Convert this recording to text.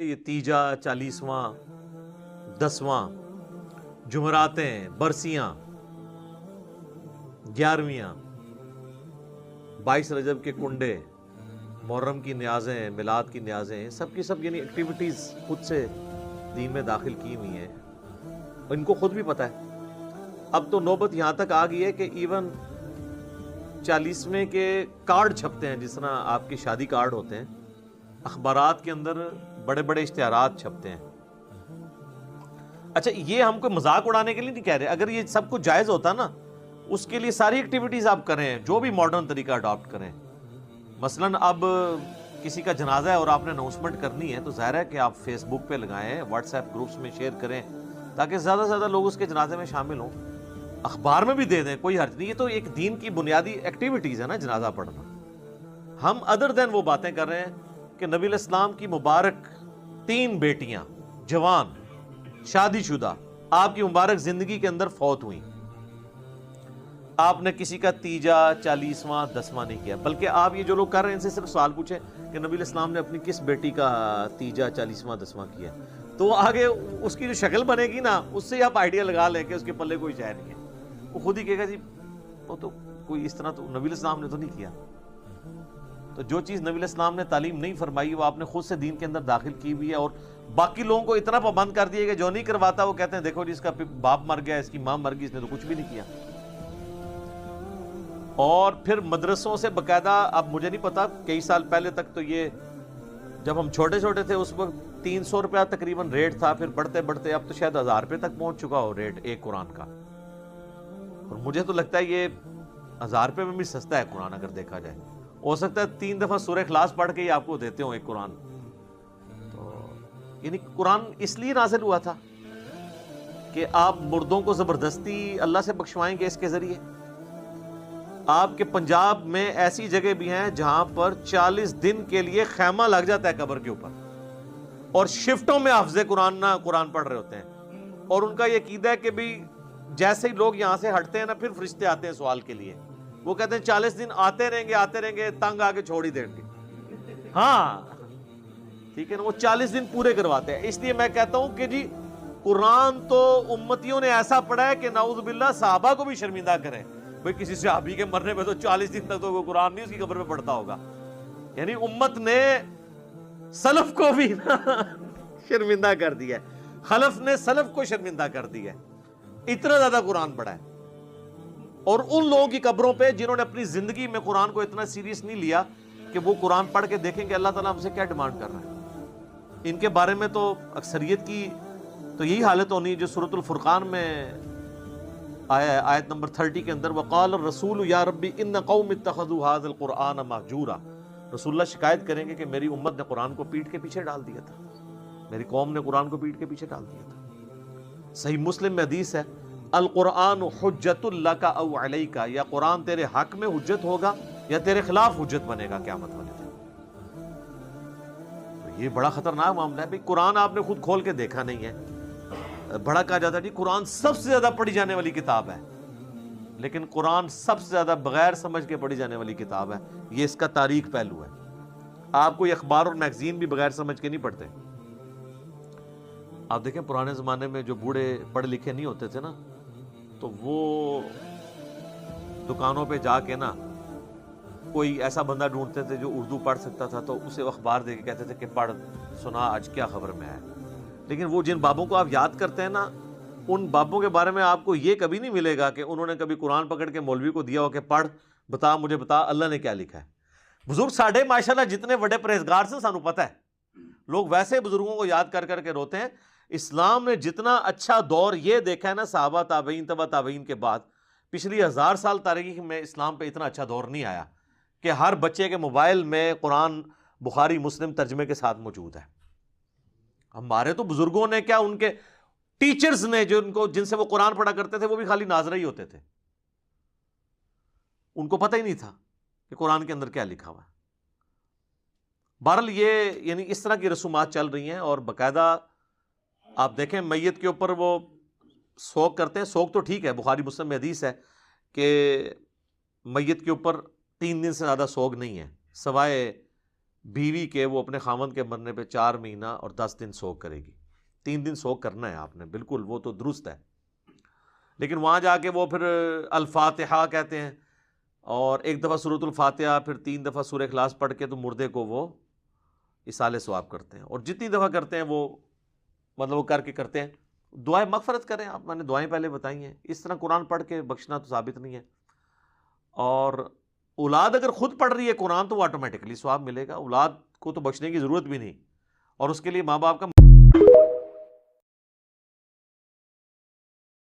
یہ تیجا، چالیسواں، دسواں، جمعراتیں، برسیاں، گیارہویاں، 22 رجب کے کنڈے، محرم کی نیازیں، میلاد کی نیازیں، سب کی سب یعنی ایکٹیویٹیز خود سے دین میں داخل کی ہوئی ہیں، ان کو خود بھی پتہ ہے۔ اب تو نوبت یہاں تک آ گئی ہے کہ ایون 40ویں کے کارڈ چھپتے ہیں، جس طرح آپ کے شادی کارڈ ہوتے ہیں، اخبارات کے اندر بڑے بڑے اشتہارات چھپتے ہیں۔ اچھا، یہ ہم کو مذاق اڑانے کے لیے نہیں کہہ رہے، اگر یہ سب کچھ جائز ہوتا نا، اس کے لیے ساری ایکٹیویٹیز آپ کریں، جو بھی ماڈرن طریقہ اڈاپٹ کریں۔ مثلاً اب کسی کا جنازہ ہے اور آپ نے اناؤنسمنٹ کرنی ہے، تو ظاہر ہے کہ آپ فیس بک پہ لگائیں، واٹس ایپ گروپس میں شیئر کریں، تاکہ زیادہ سے زیادہ لوگ اس کے جنازے میں شامل ہوں۔ اخبار میں بھی دے دیں، کوئی حرج نہیں، یہ تو ایک دین کی بنیادی ایکٹیویٹیز ہے نا جنازہ پڑھنا۔ ہم ادر دین وہ باتیں کر رہے ہیں کہ نبی علیہ السلام کی مبارک 3 بیٹیاں جوان شادی شدہ آپ کی مبارک زندگی کے اندر فوت ہوئیں، آپ نے کسی کا تیجا، چالیسواں، دسواں نہیں کیا، بلکہ آپ یہ جو لوگ کر رہے ہیں ان سے صرف سوال پوچھیں کہ نبی علیہ السلام نے اپنی کس بیٹی کا تیجا، چالیسواں، دسواں کیا، تو آگے اس کی جو شکل بنے گی نا، اس سے آپ آئیڈیا لگا لیں کہ اس کے پلے کوئی شے نہیں ہے۔ وہ خود ہی کہے گا جی وہ تو کوئی اس طرح تو نبی علیہ السلام نے تو نہیں کیا۔ تو جو چیز نبی علیہ السلام نے تعلیم نہیں فرمائی، وہ آپ نے خود سے دین کے اندر داخل کی ہوئی ہے، اور باقی لوگوں کو اتنا پابند کر دیا کہ جو نہیں کرواتا وہ کہتے ہیں دیکھو جی اس کا باپ مر گیا، اس کی ماں مر گئی، اس نے تو کچھ بھی نہیں کیا۔ اور پھر مدرسوں سے باقاعدہ، اب مجھے نہیں پتا، کئی سال پہلے تک تو یہ جب ہم چھوٹے چھوٹے تھے اس وقت 300 روپیہ تقریباً ریٹ تھا، پھر بڑھتے بڑھتے اب تو شاید 1000 روپے تک پہنچ چکا ہو ریٹ ایک قرآن کا، اور مجھے تو لگتا ہے یہ 1000 روپے میں بھی سستا ہے قرآن اگر دیکھا جائے۔ ہو سکتا ہے 3 دفعہ سورہ اخلاص پڑھ کے ہی آپ کو دیتے ہوں ایک قرآن۔ تو یعنی قرآن اس لیے نازل ہوا تھا کہ آپ مردوں کو زبردستی اللہ سے بخشوائیں گے اس کے ذریعے۔ آپ کے پنجاب میں ایسی جگہ بھی ہیں جہاں پر 40 دن کے لیے خیمہ لگ جاتا ہے قبر کے اوپر، اور شفٹوں میں حافظ قرآن پڑھ رہے ہوتے ہیں، اور ان کا یہ عقیدہ ہے کہ بھی جیسے ہی لوگ یہاں سے ہٹتے ہیں نا، پھر فرشتے آتے ہیں سوال کے لیے، وہ کہتے ہیں 40 دن آتے رہیں گے، تنگ آ کے چھوڑ ہی دیں گے۔ ہاں ٹھیک ہے نا، وہ 40 دن پورے کرواتے ہیں۔ اس لیے میں کہتا ہوں کہ جی قرآن تو امتیوں نے ایسا پڑھا ہے کہ نعوذ باللہ صحابہ کو بھی شرمندہ کریں۔ بھئی کسی صحابی کے مرنے پہ تو 40 دن تک تو کوئی قرآن نہیں اس کی قبر پہ پڑھتا ہوگا، یعنی امت نے سلف کو بھی شرمندہ کر دیا ہے، خلف نے سلف کو شرمندہ کر دیا ہے، اتنا زیادہ قرآن پڑھا ہے۔ اور ان لوگوں کی قبروں پہ جنہوں نے اپنی زندگی میں قرآن کو اتنا سیریس نہیں لیا کہ وہ قرآن پڑھ کے دیکھیں کہ اللہ تعالیٰ ہم سے کیا ڈیمانڈ کر رہا ہے، ان کے بارے میں تو اکثریت کی تو یہی حالت ہونی ہے جو سورۃ الفرقان میں آیا ہے، آیت نمبر 30 کے اندر، وقال الرسول یا ربی ان قوم اتخذوا هذا القرآن مہجورا۔ رسول اللہ شکایت کریں گے کہ میری امت نے قرآن کو پیٹ کے پیچھے ڈال دیا تھا، میری قوم نے قرآن کو پیٹ کے پیچھے ڈال دیا تھا۔ صحیح مسلم میں حدیث ہے، القرآن حجت لک او علیک، یا قرآن تیرے حق میں حجت ہوگا یا تیرے خلاف حجت بنے گا قیامت والے دن۔ تو یہ بڑا خطرناک معاملہ ہے۔ بھئی قرآن آپ نے خود کھول کے دیکھا نہیں ہے، بڑا کہا جاتا ہے جی قرآن سب سے زیادہ پڑھی جانے والی کتاب ہے، لیکن قرآن سب سے زیادہ بغیر سمجھ کے پڑھی جانے والی کتاب ہے، یہ اس کا تاریخ پہلو ہے۔ آپ کوئی اخبار اور میگزین بھی بغیر سمجھ کے نہیں پڑھتے۔ آپ دیکھیں پرانے زمانے میں جو بوڑھے پڑھ لکھے نہیں ہوتے تھے نا، تو وہ دکانوں پہ جا کے نا کوئی ایسا بندہ ڈھونڈتے تھے جو اردو پڑھ سکتا تھا، تو اسے اخبار دے کے کہتے تھے کہ پڑھ سنا آج کیا خبر میں ہے۔ لیکن وہ جن بابوں کو آپ یاد کرتے ہیں نا، ان بابوں کے بارے میں آپ کو یہ کبھی نہیں ملے گا کہ انہوں نے کبھی قرآن پکڑ کے مولوی کو دیا ہو کہ پڑھ بتا، مجھے بتا اللہ نے کیا لکھا ہے۔ بزرگ ساڈے ماشاءاللہ جتنے بڑے پرہیزگار سے سانو پتہ ہے، لوگ ویسے بزرگوں کو یاد کر کر کے روتے ہیں۔ اسلام نے جتنا اچھا دور یہ دیکھا ہے نا صحابہ تابعین تبع تابعین کے بعد، پچھلی 1000 سال تاریخ میں اسلام پہ اتنا اچھا دور نہیں آیا کہ ہر بچے کے موبائل میں قرآن بخاری مسلم ترجمے کے ساتھ موجود ہے۔ ہمارے تو بزرگوں نے کیا، ان کے ٹیچرز نے جن سے وہ قرآن پڑھا کرتے تھے وہ بھی خالی ناظرہ ہی ہوتے تھے، ان کو پتہ ہی نہیں تھا کہ قرآن کے اندر کیا لکھا ہوا ہے۔ بہرحال یہ یعنی اس طرح کی رسومات چل رہی ہیں، اور باقاعدہ آپ دیکھیں میت کے اوپر وہ سوگ کرتے ہیں۔ سوگ تو ٹھیک ہے، بخاری مسلم میں حدیث ہے کہ میت کے اوپر 3 دن سے زیادہ سوگ نہیں ہے، سوائے بیوی کے وہ اپنے خامند کے مرنے پہ 4 مہینہ اور 10 دن سوگ کرے گی. 3 دن سوگ کرنا ہے آپ نے، بالکل وہ تو درست ہے. لیکن وہاں جا کے وہ پھر الفاتحہ کہتے ہیں، اور ایک دفعہ سورۃ الفاتحہ، پھر 3 دفعہ سورہ اخلاص پڑھ کے تو مردے کو وہ اصالہ ثواب کرتے ہیں. اور جتنی دفعہ کرتے ہیں وہ مطلب وہ کر کے کرتے ہیں. دعائیں مغفرت کریں آپ، میں نے دعائیں پہلے بتائی ہیں. اس طرح قرآن پڑھ کے بخشنا تو ثابت نہیں ہے. اور اولاد اگر خود پڑھ رہی ہے قرآن تو وہ آٹومیٹکلی ثواب ملے گا. اولاد کو تو بخشنے کی ضرورت بھی نہیں، اور اس کے لیے ماں باپ کا